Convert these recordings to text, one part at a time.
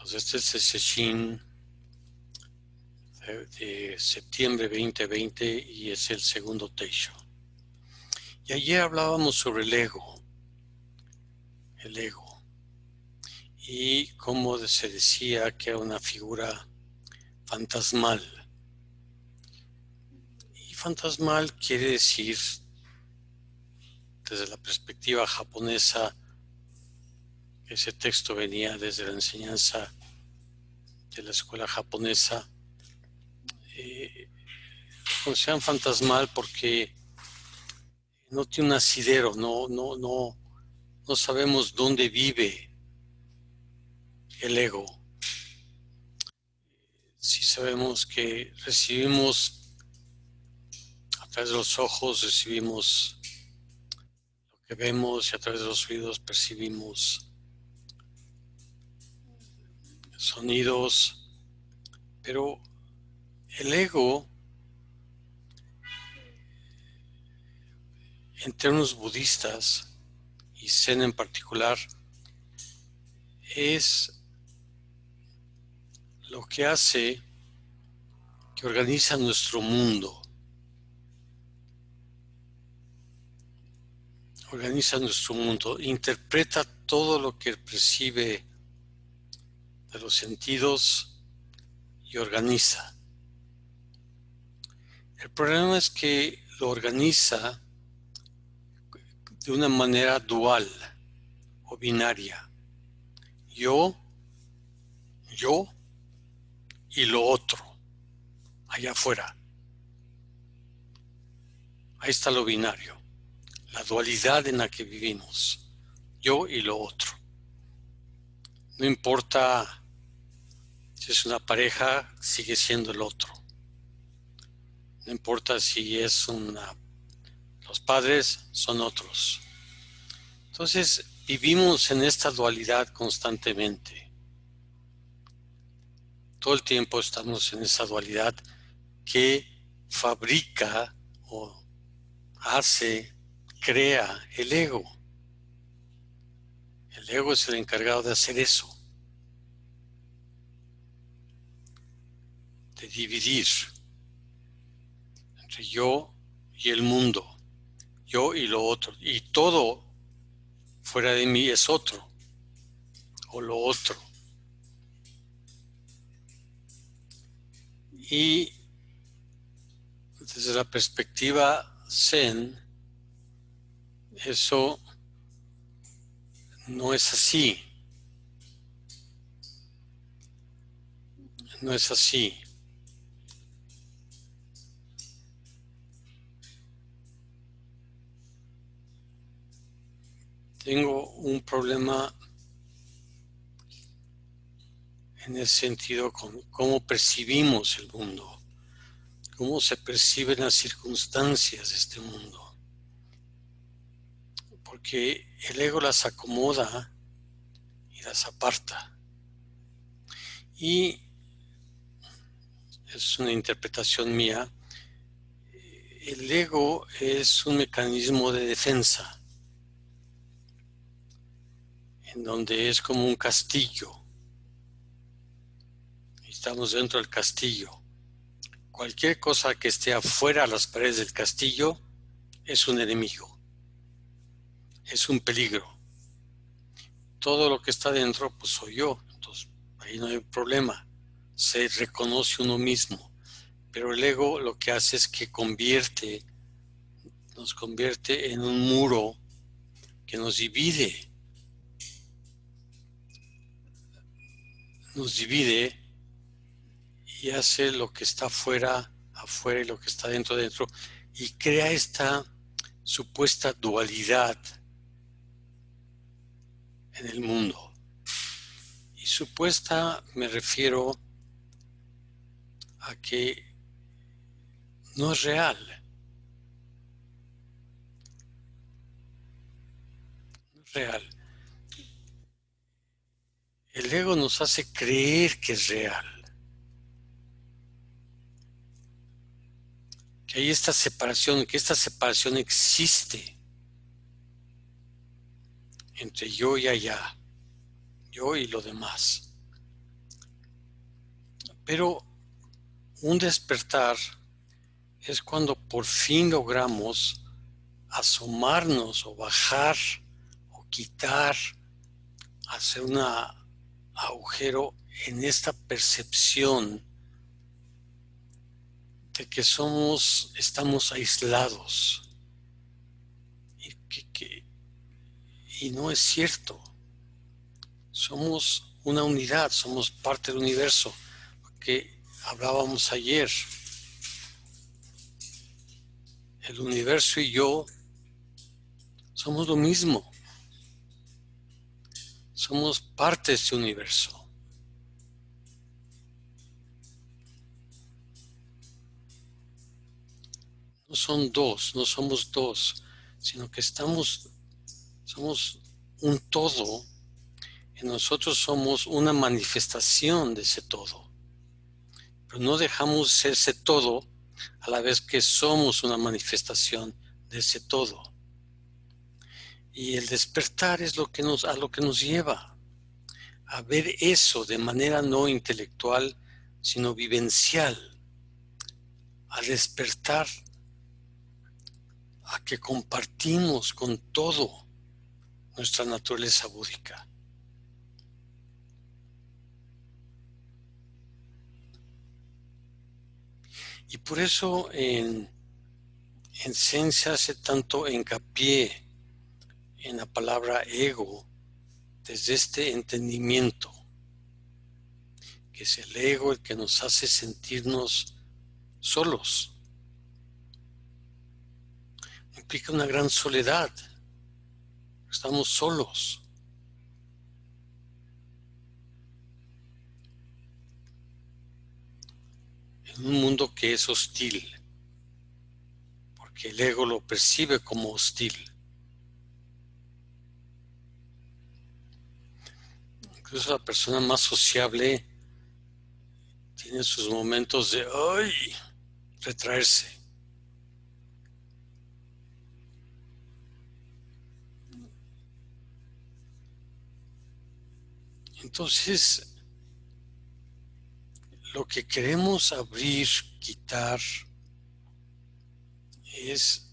Pues este es el Sesshin de septiembre 2020 y es el segundo Teisho. Y ayer hablábamos sobre el ego, y cómo se decía que era una figura fantasmal. Y fantasmal quiere decir, desde la perspectiva japonesa, ese texto venía desde la enseñanza de la escuela japonesa, consideran fantasmal porque no tiene un asidero, no sabemos dónde vive el ego. Sí sabemos que recibimos a través de los ojos, recibimos lo que vemos, y a través de los oídos percibimos sonidos, pero el ego, en términos budistas y Zen en particular, es lo que hace, que organiza nuestro mundo, interpreta todo lo que percibe de los sentidos y organiza. El problema es que lo organiza de una manera dual o binaria. Yo y lo otro, allá afuera. Ahí está lo binario, la dualidad en la que vivimos, yo y lo otro. No importa si es una pareja, sigue siendo el otro. No importa si es los padres, son otros. Entonces, vivimos en esta dualidad constantemente. Todo el tiempo estamos en esa dualidad que fabrica o hace, crea el ego. El ego es el encargado de hacer eso, de dividir entre yo y el mundo, yo y lo otro, y todo fuera de mí es otro, o lo otro. Y desde la perspectiva Zen, eso no es así. No es así. Tengo un problema en el sentido con cómo percibimos el mundo, cómo se perciben las circunstancias de este mundo. Porque el ego las acomoda y las aparta. Y es una interpretación mía, el ego es un mecanismo de defensa, en donde es como un castillo. Estamos dentro del castillo. Cualquier cosa que esté afuera de las paredes del castillo es un enemigo, es un peligro. Todo lo que está dentro, pues soy yo, entonces ahí no hay problema, se reconoce uno mismo. Pero el ego lo que hace es que nos convierte en un muro que nos divide y hace lo que está afuera y lo que está dentro, y crea esta supuesta dualidad en el mundo. Y supuesta me refiero a que no es real. No es real. El ego nos hace creer que es real. Que hay esta separación, que esta separación existe entre yo y allá, yo y lo demás. Pero un despertar es cuando por fin logramos asomarnos o bajar o quitar, hacer un agujero en esta percepción de que estamos aislados y no es cierto. Somos una unidad, somos parte del universo, que hablábamos ayer. El universo y yo somos lo mismo. Somos parte de este universo. No somos dos, sino que somos un todo y nosotros somos una manifestación de ese todo. Pero no dejamos ser ese todo a la vez que somos una manifestación de ese todo. Y el despertar es a lo que nos lleva a ver eso de manera no intelectual, sino vivencial, a despertar, a que compartimos con todo nuestra naturaleza búdica. Y por eso en Zen se hace tanto hincapié en la palabra ego desde este entendimiento, que es el ego el que nos hace sentirnos solos. Implica una gran soledad. Estamos solos. En un mundo que es hostil, porque el ego lo percibe como hostil. Incluso la persona más sociable tiene sus momentos de retraerse. Entonces, lo que queremos abrir, quitar, es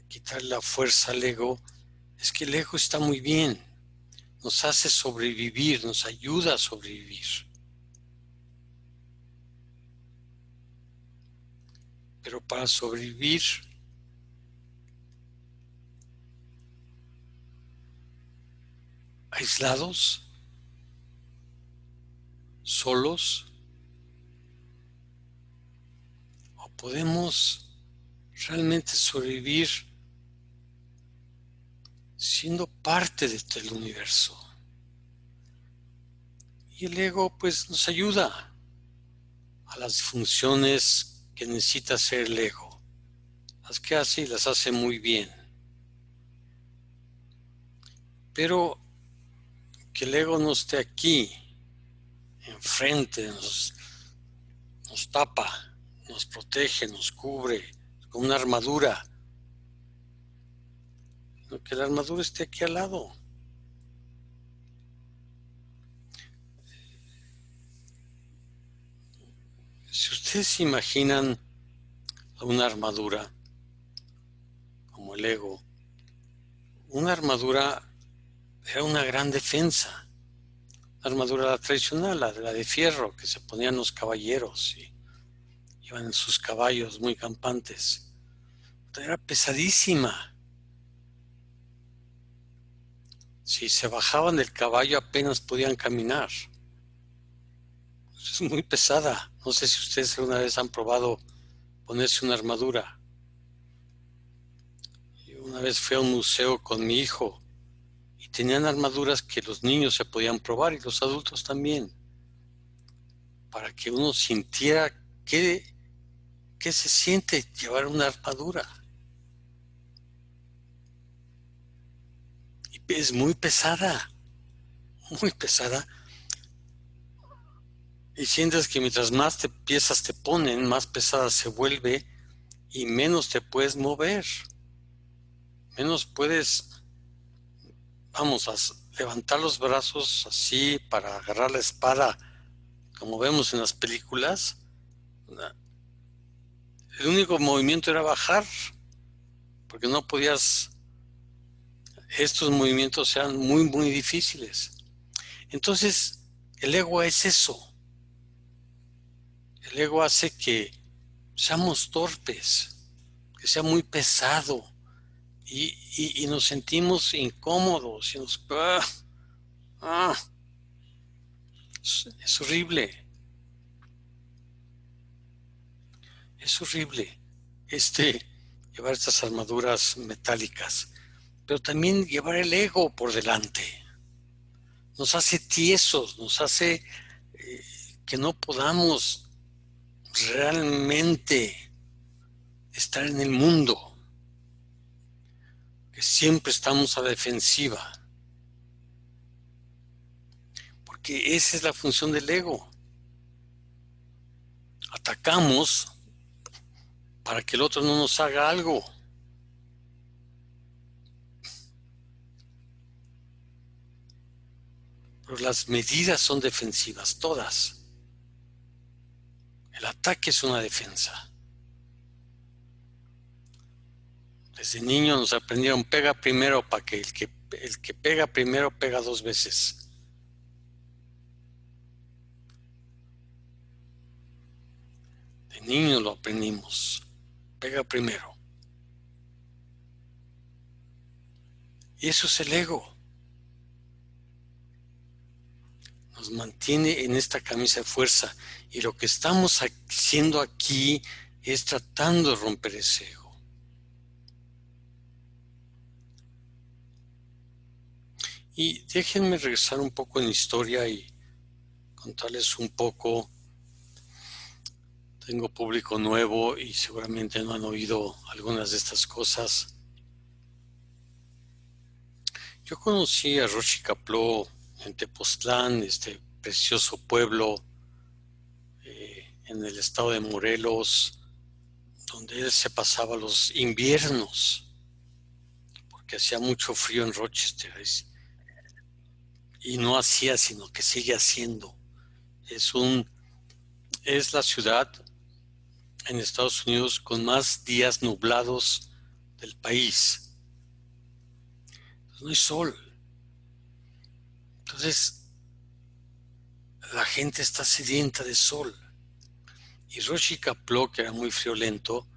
quitar la fuerza al ego. Es que el ego está muy bien, nos hace sobrevivir, nos ayuda a sobrevivir. Pero para sobrevivir aislados, solos, o podemos realmente sobrevivir siendo parte del universo. Y el ego pues nos ayuda a las funciones que necesita hacer el ego. Las que hace y las hace muy bien. Pero que el ego no esté aquí, enfrente, nos tapa, nos protege, nos cubre, como una armadura. Sino que la armadura esté aquí al lado. Si ustedes se imaginan una armadura, como el ego, una armadura era una gran defensa. La armadura tradicional, la de fierro que se ponían los caballeros y iban en sus caballos muy campantes. Era pesadísima. Si se bajaban del caballo apenas podían caminar. Es muy pesada. No sé si ustedes alguna vez han probado ponerse una armadura. Yo una vez fui a un museo con mi hijo y tenían armaduras que los niños se podían probar y los adultos también, para que uno sintiera qué se siente llevar una armadura. Y es muy pesada, muy pesada. Y sientes que mientras más piezas te ponen, más pesada se vuelve y menos te puedes mover. Menos puedes, vamos, a levantar los brazos así para agarrar la espada como vemos en las películas, el único movimiento era bajar, porque no podías, estos movimientos eran muy, muy difíciles. Entonces, el ego es eso. El ego hace que seamos torpes, que sea muy pesado y nos sentimos incómodos y ah, es horrible, es horrible llevar estas armaduras metálicas, pero también llevar el ego por delante. Nos hace tiesos, nos hace que no podamos realmente estar en el mundo, que siempre estamos a la defensiva, porque esa es la función del ego. Atacamos para que el otro no nos haga algo. Pero las medidas son defensivas, todas. El ataque es una defensa. Desde niño nos aprendieron, pega primero para que el que pega primero pega dos veces. De niño lo aprendimos, pega primero. Y eso es el ego. Nos mantiene en esta camisa de fuerza. Y lo que estamos haciendo aquí es tratando de romper ese ego. Y déjenme regresar un poco en historia y contarles un poco. Tengo público nuevo y seguramente no han oído algunas de estas cosas. Yo conocí a Rochi Kapló en Tepoztlán, este precioso pueblo en el estado de Morelos, donde él se pasaba los inviernos, porque hacía mucho frío en Rochester, y no hacía, sino que sigue haciendo. Es la ciudad en Estados Unidos con más días nublados del país. No hay sol. Entonces, la gente está sedienta de sol. Y Rochi Kapló, que era muy friolento,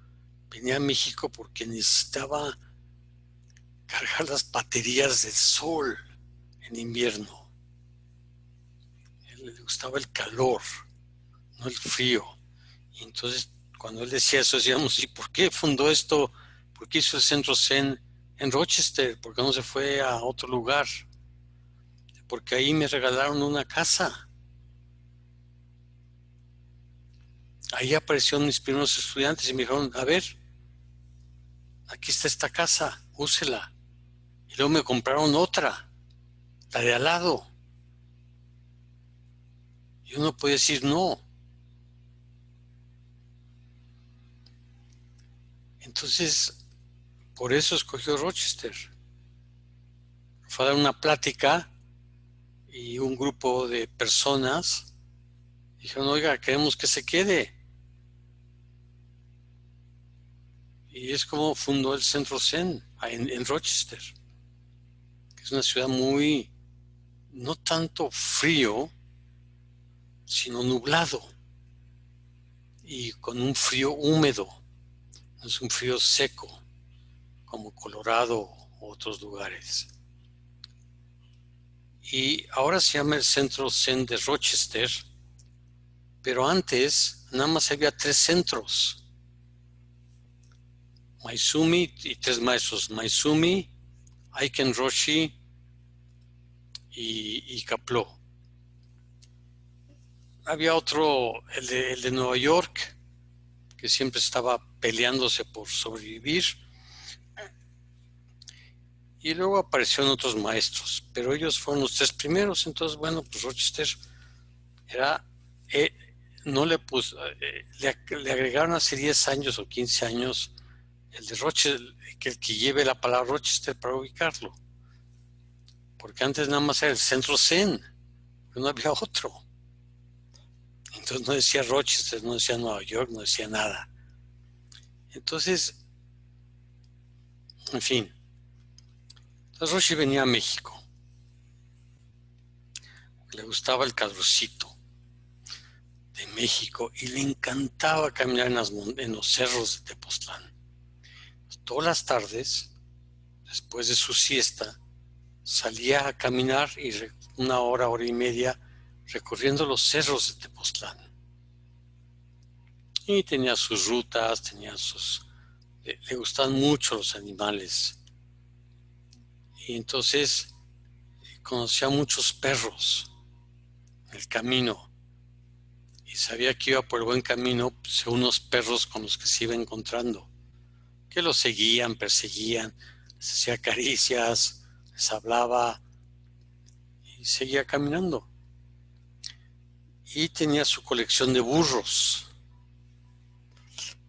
venía a México porque necesitaba cargar las baterías del sol en invierno. A él le gustaba el calor, no el frío. Y entonces, cuando él decía eso, decíamos, ¿y por qué fundó esto? ¿Por qué hizo el centro Zen en Rochester? ¿Por qué no se fue a otro lugar? Porque ahí me regalaron una casa. Ahí aparecieron mis primeros estudiantes y me dijeron, a ver, aquí está esta casa, úsela. Y luego me compraron otra, la de al lado. Yo no podía decir no. Entonces, por eso escogió Rochester. Fue a dar una plática y un grupo de personas dijeron, oiga, queremos que se quede. Y es como fundó el Centro Zen en Rochester, que es una ciudad muy, no tanto frío, sino nublado y con un frío húmedo, no es un frío seco como Colorado u otros lugares. Y ahora se llama el Centro Zen de Rochester, pero antes nada más había 3 centros. Maizumi y 3 maestros, Maizumi, Aiken Roshi y Kapló. Había otro, el de Nueva York, que siempre estaba peleándose por sobrevivir. Y luego aparecieron otros maestros, pero ellos fueron los 3 primeros. Entonces, bueno, pues Rochester era, no le puso, le agregaron hace 10 años o 15 años el de Rochester, que lleve la palabra Rochester para ubicarlo. Porque antes nada más era el Centro Zen, pero no había otro. Entonces no decía Rochester, no decía Nueva York, no decía nada. Entonces, en fin. Entonces Roshi venía a México. Le gustaba el calorcito de México y le encantaba caminar en los cerros de Tepoztlán. Todas las tardes, después de su siesta, salía a caminar y una hora, hora y media, recorriendo los cerros de Tepoztlán. Y tenía sus rutas, le gustaban mucho los animales. Y entonces conocía a muchos perros en el camino. Y sabía que iba por el buen camino, pues, unos perros con los que se iba encontrando, que los seguían, perseguían, les hacía caricias, les hablaba y seguía caminando. Y tenía su colección de burros.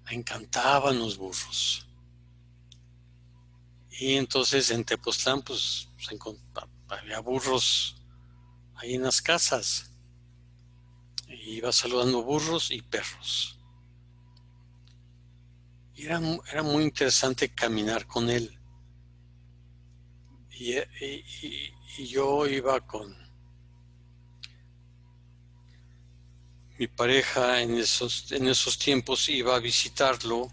Me encantaban los burros. Y entonces en Tepoztlán pues había burros ahí en las casas. Y iba saludando burros y perros. Y era muy interesante caminar con él. Y yo iba con mi pareja en esos tiempos, iba a visitarlo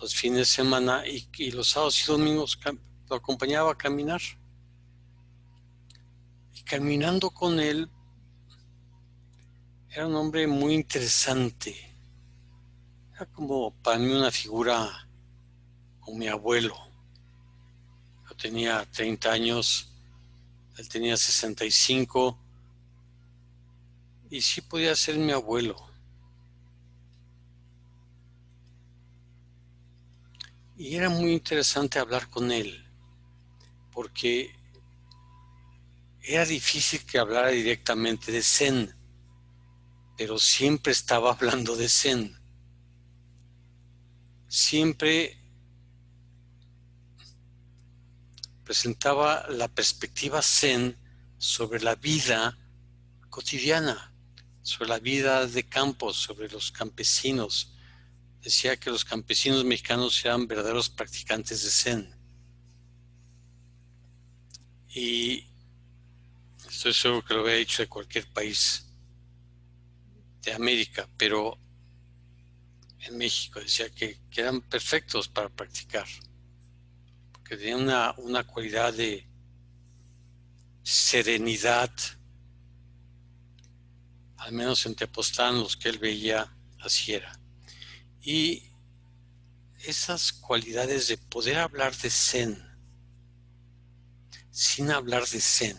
los fines de semana y los sábados y domingos lo acompañaba a caminar. Y caminando con él, era un hombre muy interesante. Era como para mí una figura como mi abuelo. Yo tenía 30 años, él tenía 65 y sí podía ser mi abuelo. Y era muy interesante hablar con él, porque era difícil que hablara directamente de Zen, pero siempre estaba hablando de Zen. Siempre presentaba la perspectiva Zen sobre la vida cotidiana, sobre la vida de campo, sobre los campesinos. Decía que los campesinos mexicanos eran verdaderos practicantes de Zen. Y estoy seguro que lo había dicho de cualquier país de América, pero en México decía que eran perfectos para practicar, porque tenían una cualidad de serenidad, al menos en Tepoztlán los que él veía así era. Y esas cualidades de poder hablar de Zen sin hablar de Zen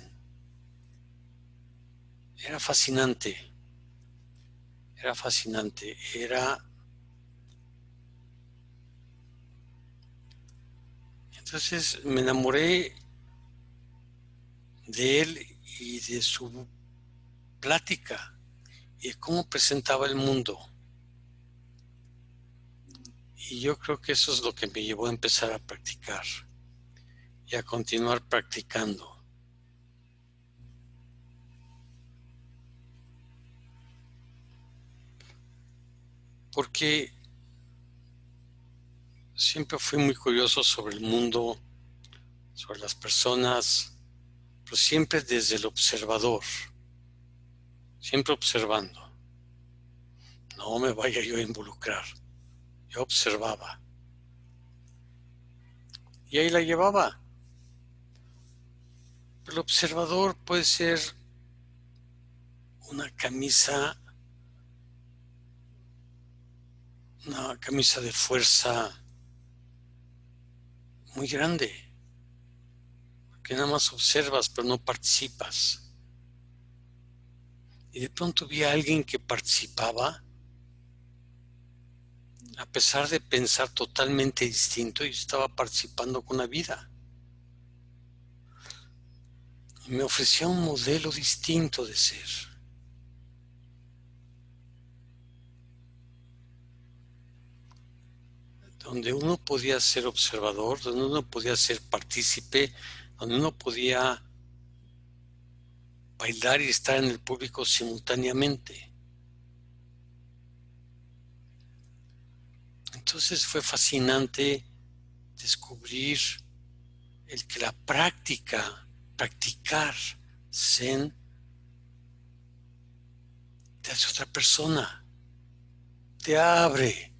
era fascinante, entonces me enamoré de él y de su plática y de cómo presentaba el mundo. Y yo creo que eso es lo que me llevó a empezar a practicar y a continuar practicando. Porque siempre fui muy curioso sobre el mundo, sobre las personas, pero siempre desde el observador, siempre observando. No me vaya yo a involucrar. Yo observaba. Y ahí la llevaba. El observador puede ser una camisa de fuerza muy grande, que nada más observas pero no participas. Y de pronto vi a alguien que participaba, a pesar de pensar totalmente distinto, y estaba participando con la vida. Y me ofrecía un modelo distinto de ser. Donde uno podía ser observador, donde uno podía ser partícipe, donde uno podía bailar y estar en el público simultáneamente. entonces fue fascinante descubrir el que la practicar Zen, te hace otra persona, te abre,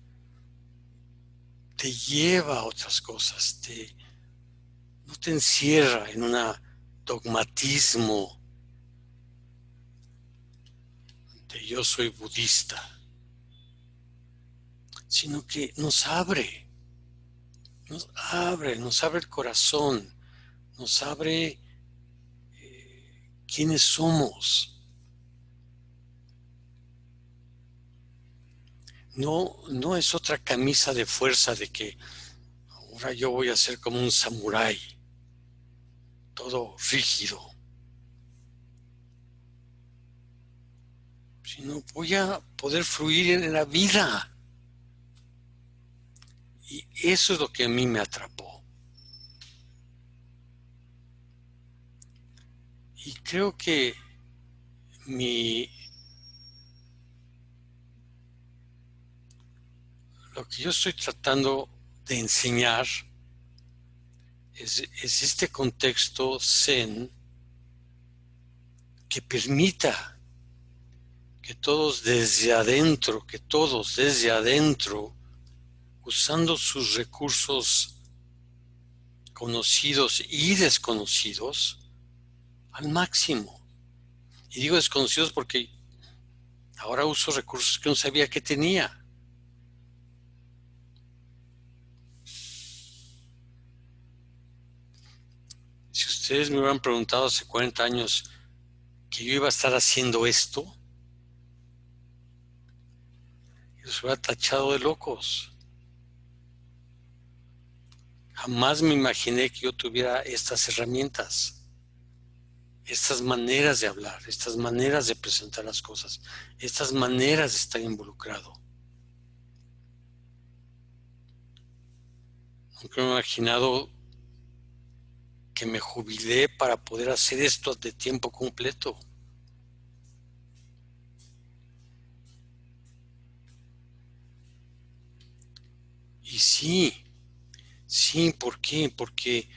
te lleva a otras cosas, no te encierra en un dogmatismo de yo soy budista, sino que nos abre el corazón, nos abre quiénes somos. No es otra camisa de fuerza de que ahora yo voy a ser como un samurái, todo rígido, sino voy a poder fluir en la vida. Y eso es lo que a mí me atrapó. Y creo que lo que yo estoy tratando de enseñar es este contexto zen que permita que todos desde adentro, usando sus recursos conocidos y desconocidos al máximo. Y digo desconocidos porque ahora uso recursos que no sabía que tenía. Si ustedes me hubieran preguntado hace 40 años que yo iba a estar haciendo esto, yo los hubiera tachado de locos. Jamás me imaginé que yo tuviera estas herramientas, estas maneras de hablar, estas maneras de presentar las cosas, estas maneras de estar involucrado. Nunca me he imaginado que me jubilé para poder hacer esto de tiempo completo. Y sí, ¿por qué? Porque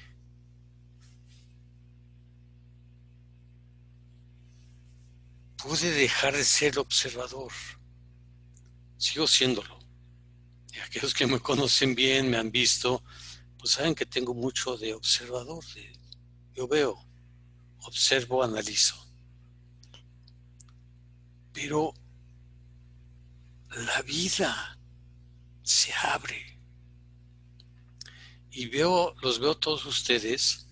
pude dejar de ser observador. Sigo siéndolo. Y aquellos que me conocen bien, me han visto, pues saben que tengo mucho de observador. Yo veo, observo, analizo. Pero la vida se abre. Y los veo todos ustedes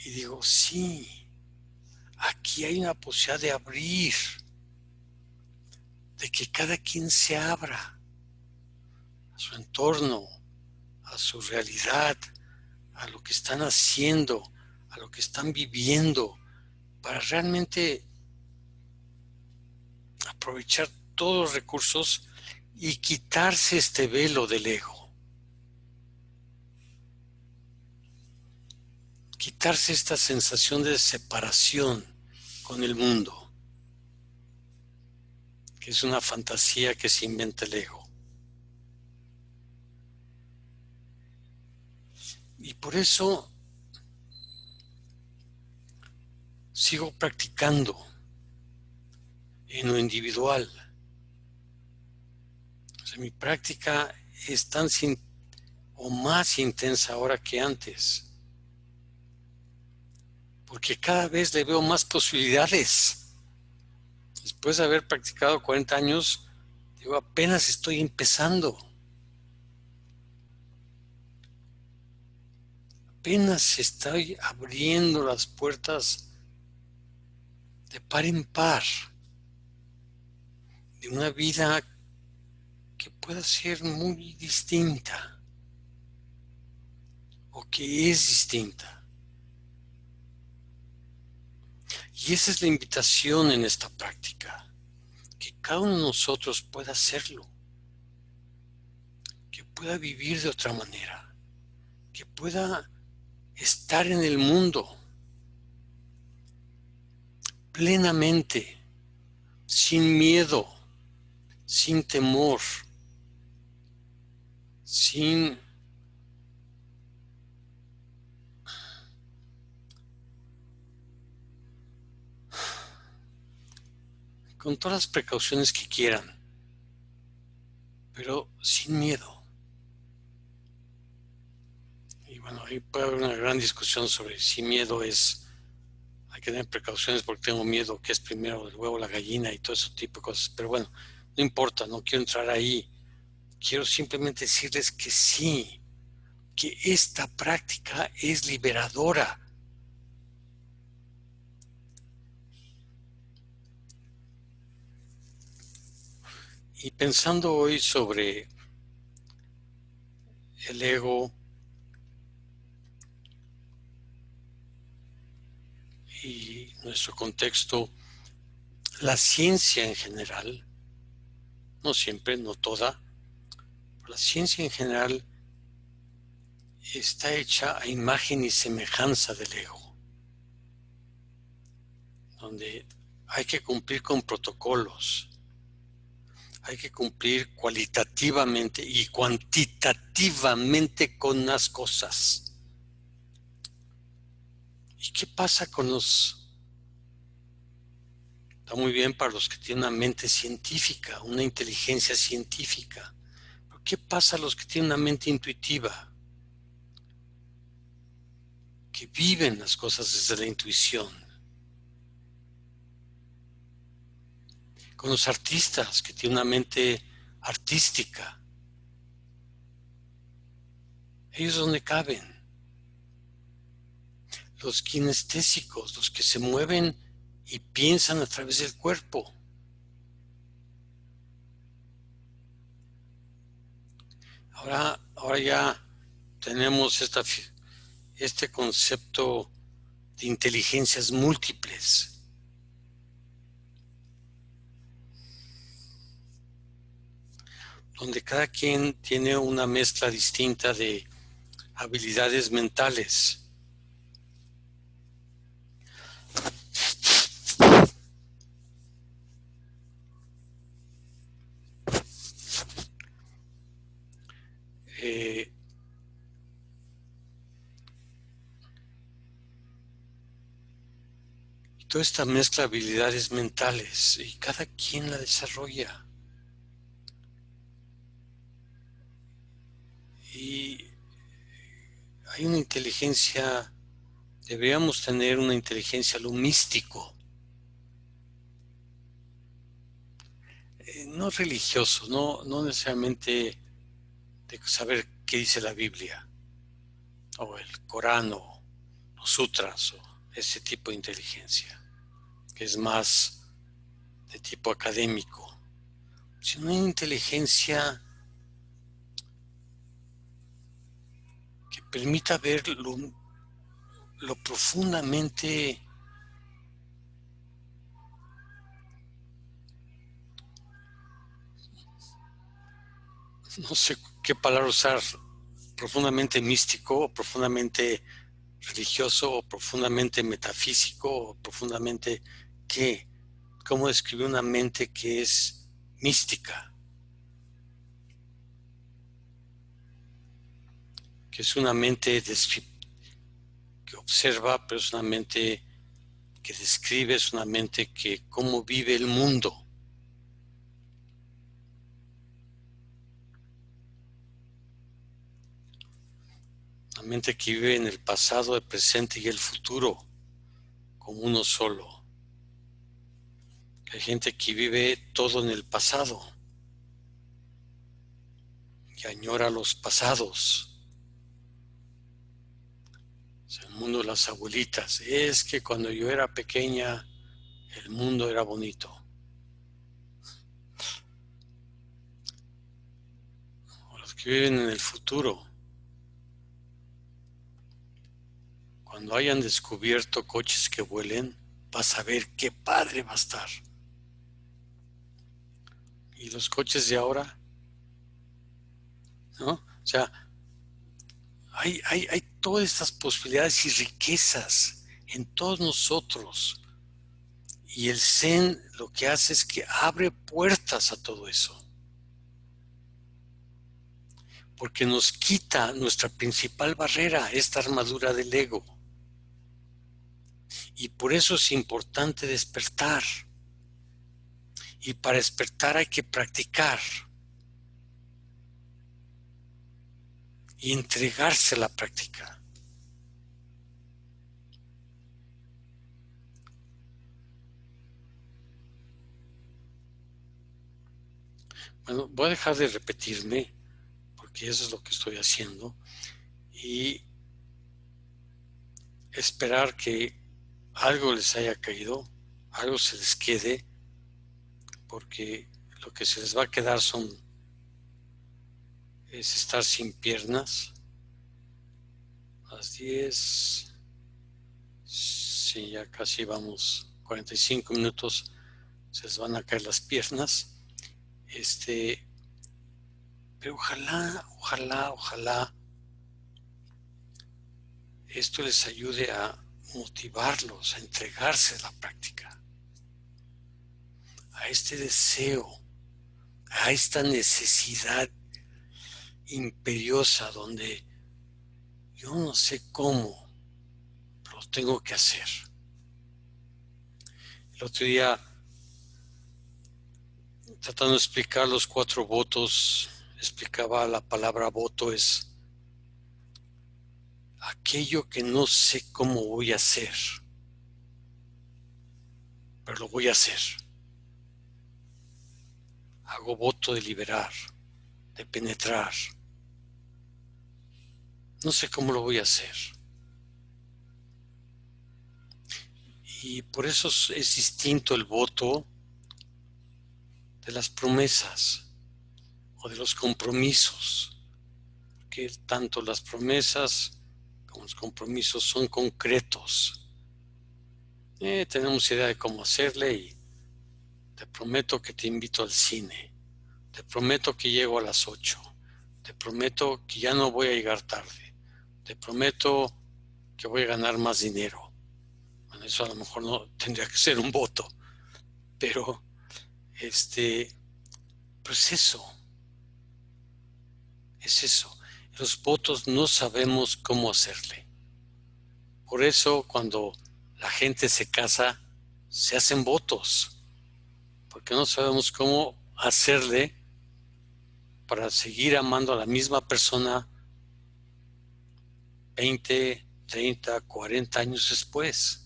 y digo, sí, aquí hay una posibilidad de abrir, de que cada quien se abra a su entorno, a su realidad, a lo que están haciendo, a lo que están viviendo, para realmente aprovechar todos los recursos y quitarse este velo del ego. Quitarse esta sensación de separación con el mundo, que es una fantasía que se inventa el ego. Y por eso sigo practicando en lo individual. O sea, mi práctica es tan o más intensa ahora que antes, porque cada vez le veo más posibilidades. Después de haber practicado 40 años, digo, apenas estoy empezando. Apenas estoy abriendo las puertas de par en par de una vida que pueda ser muy distinta o que es distinta. Y esa es la invitación en esta práctica, que cada uno de nosotros pueda hacerlo, que pueda vivir de otra manera, que pueda estar en el mundo plenamente, sin miedo, sin temor, con todas las precauciones que quieran, pero sin miedo. Y bueno, ahí puede haber una gran discusión sobre si miedo hay que tener precauciones porque tengo miedo, que es primero el huevo o la gallina y todo ese tipo de cosas. Pero bueno, no importa, no quiero entrar ahí. Quiero simplemente decirles que sí, que esta práctica es liberadora. Y pensando hoy sobre el ego y nuestro contexto, la ciencia en general, no siempre, no toda, pero la ciencia en general está hecha a imagen y semejanza del ego, donde hay que cumplir con protocolos, hay que cumplir cualitativamente y cuantitativamente con las cosas. ¿Y qué pasa con los... Está muy bien para los que tienen una mente científica, una inteligencia científica, pero ¿qué pasa a los que tienen una mente intuitiva? Que viven las cosas desde la intuición. Con los artistas que tienen una mente artística. Ellos donde caben. Los kinestésicos, los que se mueven y piensan a través del cuerpo. Ahora ya tenemos este concepto de inteligencias múltiples. Donde cada quien tiene una mezcla distinta de habilidades mentales. Toda esta mezcla de habilidades mentales y cada quien la desarrolla. Y hay una inteligencia, deberíamos tener una inteligencia a lo místico, no religioso, no necesariamente de saber qué dice la Biblia, o el Corán, o los sutras, o ese tipo de inteligencia, que es más de tipo académico, sino una inteligencia que permita ver lo profundamente, no sé qué palabra usar, profundamente místico, o profundamente religioso, o profundamente metafísico, o profundamente qué, cómo describir una mente que es mística, que es una mente que observa, pero es una mente que describe, es una mente que cómo vive el mundo. Una mente que vive en el pasado, el presente y el futuro como uno solo. Hay gente que vive todo en el pasado, que añora los pasados. El mundo de las abuelitas. Es que cuando yo era pequeña, el mundo era bonito. O los que viven en el futuro. Cuando hayan descubierto coches que vuelen, vas a ver qué padre va a estar. Y los coches de ahora, ¿no? O sea, hay todas estas posibilidades y riquezas en todos nosotros. Y el Zen lo que hace es que abre puertas a todo eso. Porque nos quita nuestra principal barrera, esta armadura del ego. Y por eso es importante despertar. Y para despertar hay que practicar. Y entregarse a la práctica. Bueno, voy a dejar de repetirme, porque eso es lo que estoy haciendo, y esperar que algo les haya caído, algo se les quede, porque lo que se les va a quedar es estar sin piernas. A las 10, sí, ya casi vamos, 45 minutos, se les van a caer las piernas. Pero ojalá esto les ayude a motivarlos, a entregarse a la práctica, a este deseo, a esta necesidad imperiosa donde yo no sé cómo, pero lo tengo que hacer. El otro día, tratando de explicar los 4 votos, explicaba la palabra voto es aquello que no sé cómo voy a hacer, pero lo voy a hacer. Hago voto de liberar, de penetrar. No sé cómo lo voy a hacer. Y por eso es distinto el voto de las promesas o de los compromisos. Que tanto las promesas como los compromisos son concretos. Tenemos idea de cómo hacerle y te prometo que te invito al cine. Te prometo que llego a las 8. Te prometo que ya no voy a llegar tarde. Te prometo que voy a ganar más dinero. Bueno, eso a lo mejor no tendría que ser un voto, pero pues es eso. Los votos no sabemos cómo hacerle. Por eso cuando la gente se casa, se hacen votos, porque no sabemos cómo hacerle para seguir amando a la misma persona 20, 30, 40 años después.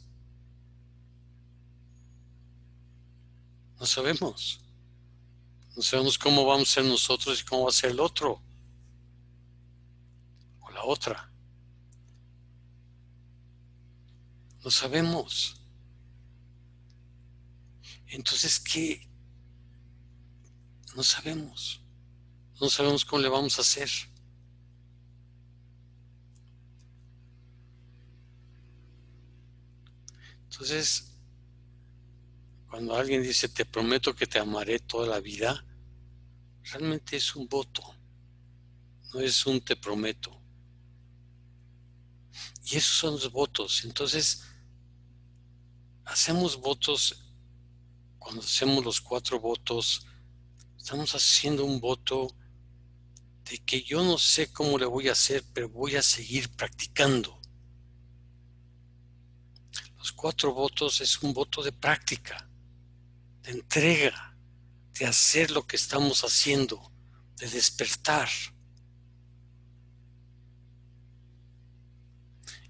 No sabemos. No sabemos cómo vamos a ser nosotros y cómo va a ser el otro o la otra. No sabemos. Entonces, ¿qué? No sabemos. No sabemos cómo le vamos a hacer. Entonces, cuando alguien dice, te prometo que te amaré toda la vida, realmente es un voto, no es un te prometo. Y esos son los votos. Entonces, hacemos votos, cuando hacemos los 4 votos, estamos haciendo un voto de que yo no sé cómo le voy a hacer, pero voy a seguir practicando. Los 4 votos es un voto de práctica, de entrega, de hacer lo que estamos haciendo, de despertar.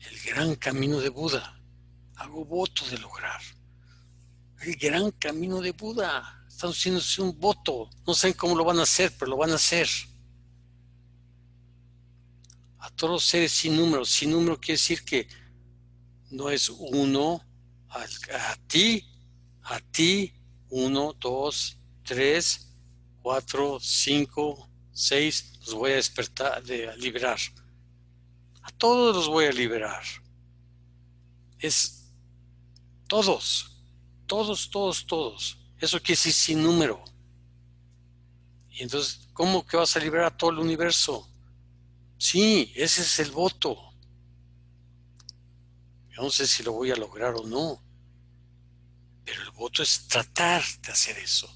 El gran camino de Buda, hago voto de lograr. El gran camino de Buda, están haciéndose un voto, no saben cómo lo van a hacer, pero lo van a hacer. A todos los seres sin número quiere decir que no es uno, a ti, 1, 2, 3, 4, 5, 6, los voy a despertar, a liberar. A todos los voy a liberar. Es todos. Eso quiere decir sin número. Y entonces, ¿cómo que vas a liberar a todo el universo? Sí, ese es el voto. Yo no sé si lo voy a lograr o no. Pero el voto es tratar de hacer eso.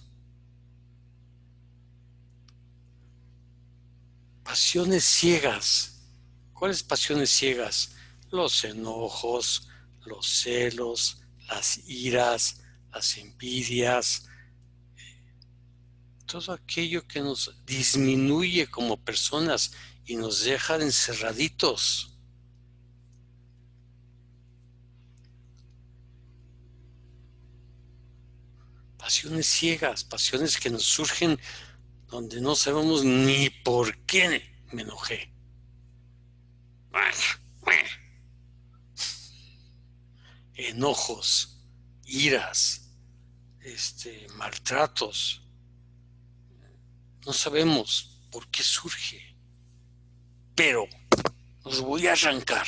Pasiones ciegas. ¿Cuáles pasiones ciegas? Los enojos, los celos, las iras, las envidias, todo aquello que nos disminuye como personas y nos deja encerraditos. Pasiones ciegas, pasiones que nos surgen donde no sabemos ni por qué me enojé. Enojos, iras, maltratos. No sabemos por qué surge, pero los voy a arrancar.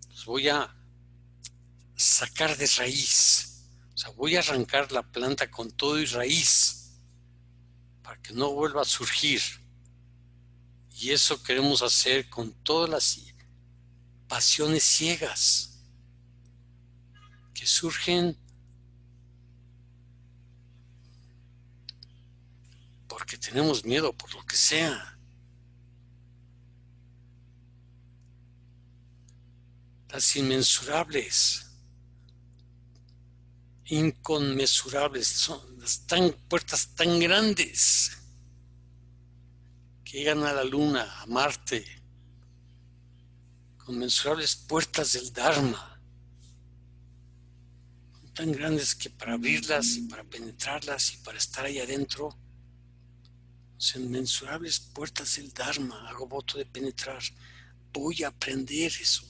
Los voy a sacar de raíz. O sea, voy a arrancar la planta con todo y raíz para que no vuelva a surgir. Y eso queremos hacer con todas las pasiones ciegas que surgen porque tenemos miedo por lo que sea. Las inmensurables, inconmensurables, son las puertas tan grandes que llegan a la luna, a Marte, conmensurables puertas del Dharma, tan grandes que para abrirlas y para penetrarlas y para estar ahí adentro, son inmensurables puertas del Dharma. Hago voto de penetrar. Voy a aprender eso,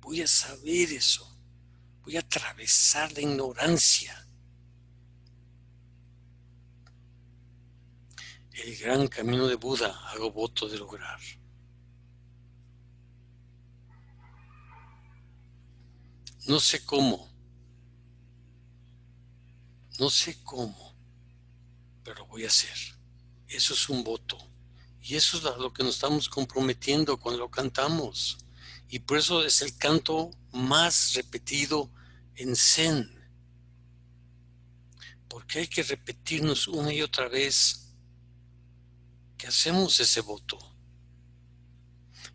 voy a saber eso, voy a atravesar la ignorancia. El gran camino de Buda, hago voto de lograr. No sé cómo, pero lo voy a hacer. Eso es un voto. Y eso es a lo que nos estamos comprometiendo cuando lo cantamos. Y por eso es el canto más repetido en Zen. Porque hay que repetirnos una y otra vez que hacemos ese voto.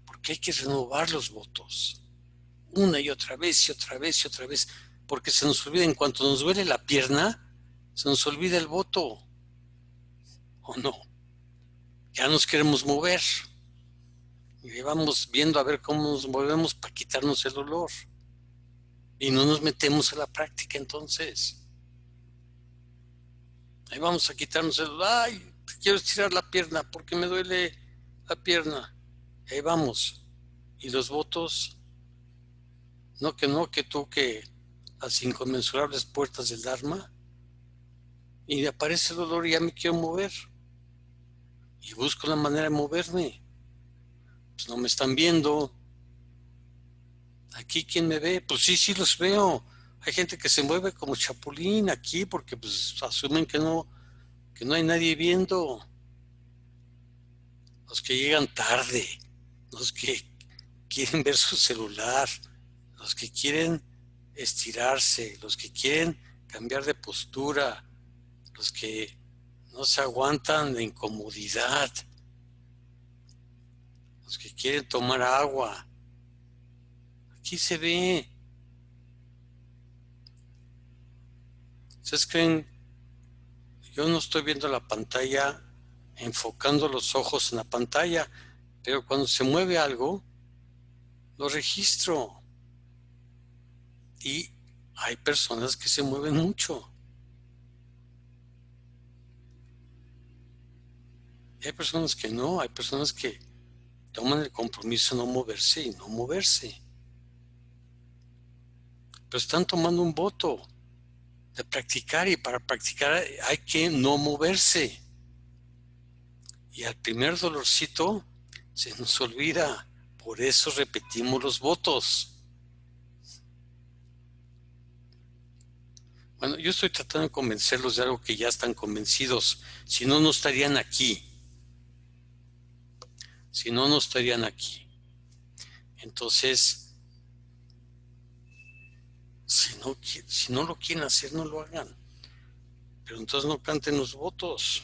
Porque hay que renovar los votos. Una y otra vez y otra vez y otra vez. Porque se nos olvida, en cuanto nos duele la pierna, se nos olvida el voto. ¿O no? Ya nos queremos mover. Y vamos viendo a ver cómo nos movemos para quitarnos el dolor. Y no nos metemos a la práctica entonces. Ahí vamos a quitarnos el dolor. Ay, quiero estirar la pierna porque me duele la pierna. Ahí vamos. Y los votos, no, que toque las inconmensurables puertas del Dharma. Y aparece el dolor y ya me quiero mover. Y busco la manera de moverme. Pues no me están viendo. Aquí, ¿quién me ve? Pues sí los veo. Hay gente que se mueve como chapulín aquí porque pues asumen que no hay nadie viendo. Los que llegan tarde, los que quieren ver su celular, los que quieren estirarse, los que quieren cambiar de postura, los que no se aguantan de incomodidad, los que quieren tomar agua. Aquí se ve. ¿Ustedes creen? Yo no estoy viendo la pantalla, enfocando los ojos en la pantalla, pero cuando se mueve algo, lo registro. Y hay personas que se mueven mucho. Y hay personas que no, hay personas que toman el compromiso de no moverse y no moverse. Pero están tomando un voto de practicar y para practicar hay que no moverse. Y al primer dolorcito se nos olvida, por eso repetimos los votos. Bueno, yo estoy tratando de convencerlos de algo que ya están convencidos, si no, no estarían aquí. Si no, no estarían aquí. Entonces, si Si no lo quieren hacer, no lo hagan. Pero entonces no canten los votos.